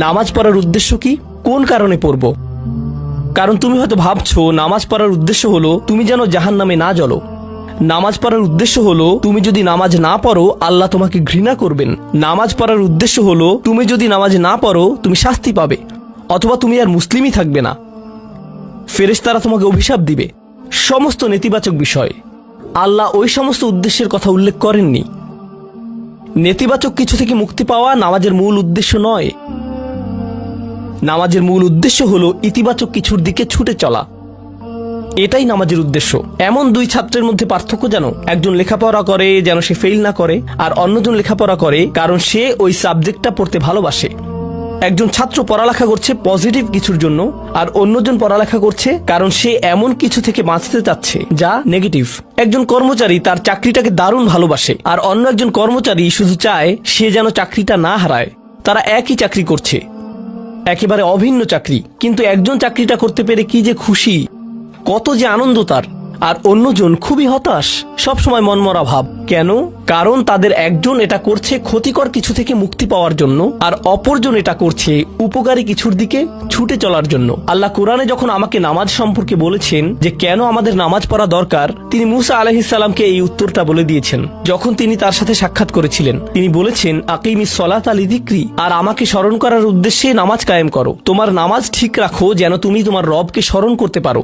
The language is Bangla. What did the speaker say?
নামাজ পড়ার উদ্দেশ্য কি, কোন কারণে পড়ব? কারণ তুমি হয়তো ভাবছো নামাজ পড়ার উদ্দেশ্য হলো তুমি যেন জাহান্নামে না জ্বলো। নামাজ পড়ার উদ্দেশ্য হলো তুমি যদি নামাজ না পড়ো আল্লাহ তোমাকে ঘৃণা করবেন। নামাজ পড়ার উদ্দেশ্য হলো তুমি যদি নামাজ না পড়ো তুমি শাস্তি পাবে, অথবা তুমি আর মুসলিমই থাকবে না, ফেরেশতারা তোমাকে অভিশাপ দিবে। সমস্ত নেতিবাচক বিষয়। আল্লাহ ওই সমস্ত উদ্দেশ্যের কথা উল্লেখ করেননি। নেতিবাচক কিছু থেকে মুক্তি পাওয়া নামাজের মূল উদ্দেশ্য নয়। নামাজের মূল উদ্দেশ্য হলো ইতিবাচক কিছুর দিকে ছুটে চলা। এটাই নামাজের উদ্দেশ্য। এমন দুই ছাত্রের মধ্যে পার্থক্য যেন একজন লেখাপড়া করে যেন সে ফেল না করে, আর অন্যজন লেখাপড়া করে কারণ সে ওই সাবজেক্টটা পড়তে ভালোবাসে। একজন ছাত্র পড়ালেখা করছে পজিটিভ কিছুর জন্য, আর অন্যজন পড়ালেখা করছে কারণ সে এমন কিছু থেকে বাঁচতে চাচ্ছে যা নেগেটিভ। একজন কর্মচারী তার চাকরিটাকে দারুণ ভালোবাসে, আর অন্য একজন কর্মচারী শুধু চায় সে যেন চাকরিটা না হারায়। তারা একই চাকরি করছে, একেবারে অভিন্ন চাকরি, কিন্তু একজন চাকরিটা করতে পেরে কি যে খুশি, কত যে আনন্দ তার, আর অন্যজন খুবই হতাশ, সবসময় মনমরা ভাব। কেন? কারণ তাদের একজন এটা করছে ক্ষতিকর কিছু থেকে মুক্তি পাওয়ার জন্য, আর অপরজন এটা করছে উপকারী কিছুর দিকে ছুটে চলার জন্য। আল্লাহ কোরআনে যখন আমাকে নামাজ সম্পর্কে বলেছেন যে কেন আমাদের নামাজ পড়া দরকার, তিনি মুসা আলাইহিস সালামকে এই উত্তরটা বলে দিয়েছেন যখন তিনি তার সাথে সাক্ষাৎ করেছিলেন। তিনি বলেছেন, আকিমিস সলাতা লিযিকরি, আর আমাকে স্মরণ করার উদ্দেশ্যে নামাজ কায়েম করো। তোমার নামাজ ঠিক রাখো যেন তুমি তোমার রবকে স্মরণ করতে পারো।